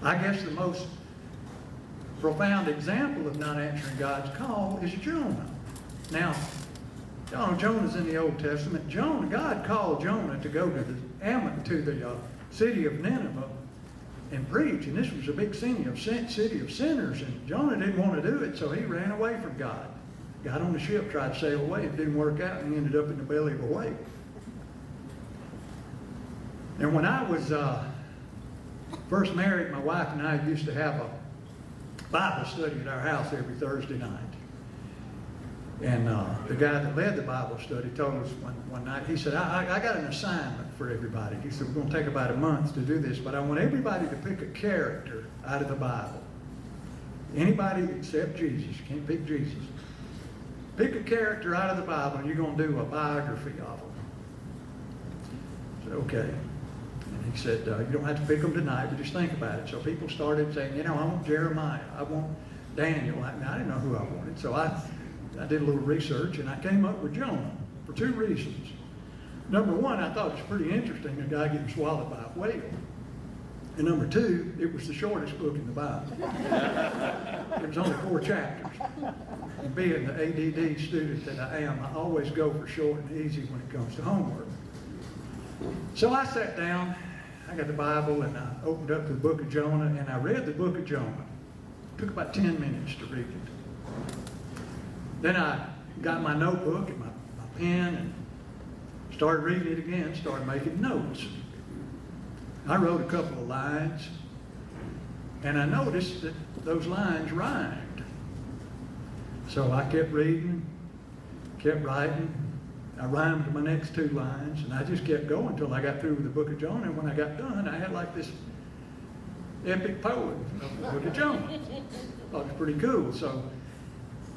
I guess the most profound example of not answering God's call is Jonah. Now, Jonah's in the Old Testament. God called Jonah to go to the city of Nineveh and preach, and this was a big city of sinners, and Jonah didn't want to do it, so he ran away from God. Got on the ship, tried to sail away, it didn't work out, and he ended up in the belly of a whale. And when I was first married, my wife and I used to have a Bible study at our house every Thursday night. And the guy that led the Bible study told us one night, he said, I got an assignment for everybody. He said, we're going to take about a month to do this, but I want everybody to pick a character out of the Bible. Anybody except Jesus. You can't pick Jesus. Pick a character out of the Bible, and you're going to do a biography of them. I said, okay. And he said, you don't have to pick them tonight, but just think about it. So people started saying, I want Jeremiah. I want Daniel. I didn't know who I wanted. So I did a little research, and I came up with Jonah for two reasons. Number one, I thought it was pretty interesting, a guy getting swallowed by a whale. And number two, it was the shortest book in the Bible. It was only 4 chapters. And being the ADD student that I am, I always go for short and easy when it comes to homework. So I sat down, I got the Bible, and I opened up the book of Jonah, and I read the book of Jonah. It took about 10 minutes to read it. Then I got my notebook and my pen and started reading it again, started making notes. I wrote a couple of lines, and I noticed that those lines rhymed. So I kept reading, kept writing. I rhymed my next 2 lines, and I just kept going until I got through with the book of Jonah. And when I got done, I had like this epic poem of the book of Jonah. I thought it was pretty cool. So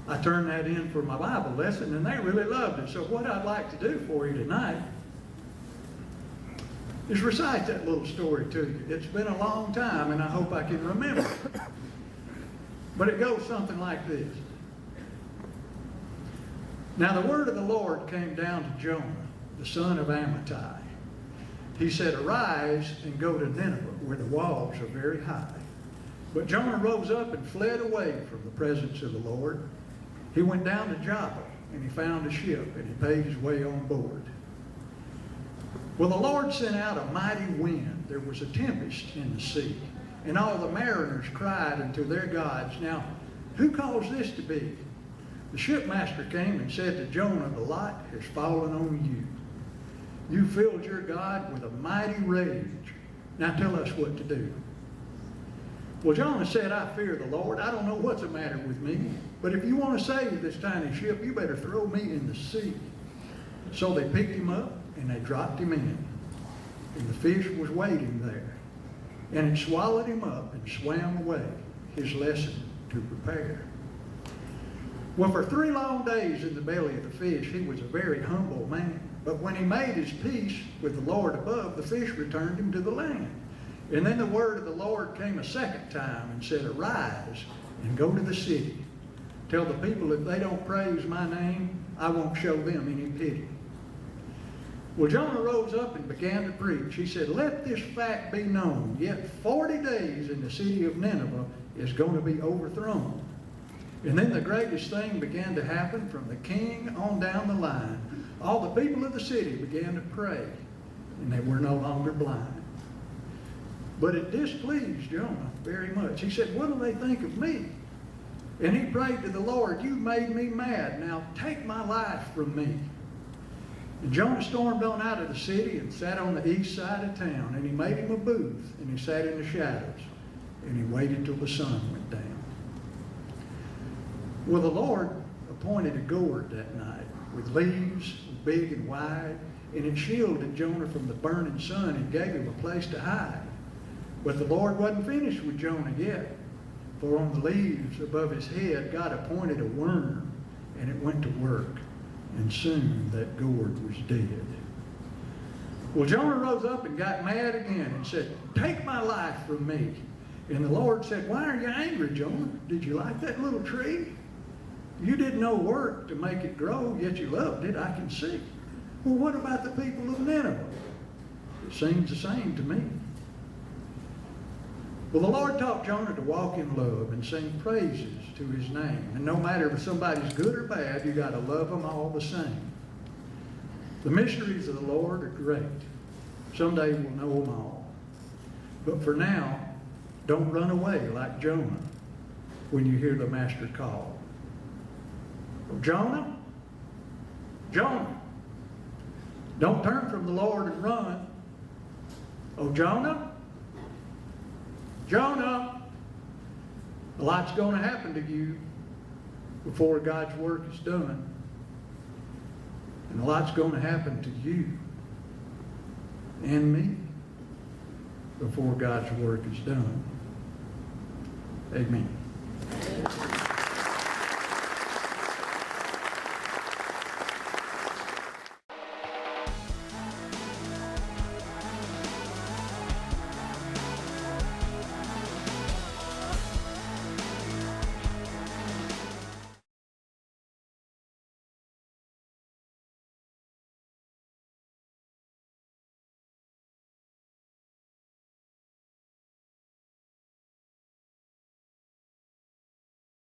I turned that in for my Bible lesson, and they really loved it. So what I'd like to do for you tonight is recite that little story to you. It's been a long time, and I hope I can remember it. But it goes something like this. Now the word of the Lord came down to Jonah, the son of Amittai. He said, arise and go to Nineveh, where the walls are very high. But Jonah rose up and fled away from the presence of the Lord. He went down to Joppa, and he found a ship, and he paid his way on board. Well, the Lord sent out a mighty wind. There was a tempest in the sea, and all the mariners cried unto their gods. Now, who caused this to be? The shipmaster came and said to Jonah, the lot has fallen on you. You filled your God with a mighty rage. Now tell us what to do. Well, Jonah said, I fear the Lord. I don't know what's the matter with me. But if you want to save this tiny ship, you better throw me in the sea. So they picked him up and they dropped him in. And the fish was waiting there. And it swallowed him up and swam away, his lesson to prepare. Well, for 3 long days in the belly of the fish, he was a very humble man. But when he made his peace with the Lord above, the fish returned him to the land. And then the word of the Lord came a second time and said, arise and go to the city. Tell the people if they don't praise my name, I won't show them any pity. Well, Jonah rose up and began to preach. He said, let this fact be known. Yet 40 days and the city of Nineveh is going to be overthrown. And then the greatest thing began to happen from the king on down the line. All the people of the city began to pray, and they were no longer blind. But it displeased Jonah very much. He said, what will they think of me? And he prayed to the Lord, you made me mad. Now take my life from me. And Jonah stormed on out of the city and sat on the east side of town. And he made him a booth, and he sat in the shadows. And he waited till the sun went down. Well, the Lord appointed a gourd that night with leaves big and wide. And it shielded Jonah from the burning sun and gave him a place to hide. But the Lord wasn't finished with Jonah yet. For on the leaves above his head, God appointed a worm, and it went to work. And soon that gourd was dead. Well, Jonah rose up and got mad again and said, take my life from me. And the Lord said, why are you angry, Jonah? Did you like that little tree? You did no work to make it grow, yet you loved it, I can see. Well, what about the people of Nineveh? It seems the same to me. Well, the Lord taught Jonah to walk in love and sing praises to his name. And no matter if somebody's good or bad, you got to love them all the same. The mysteries of the Lord are great. Someday we'll know them all. But for now, don't run away like Jonah when you hear the Master call. Oh, Jonah, Jonah, don't turn from the Lord and run. Oh, Jonah, Jonah, a lot's going to happen to you before God's work is done. And a lot's going to happen to you and me before God's work is done. Amen.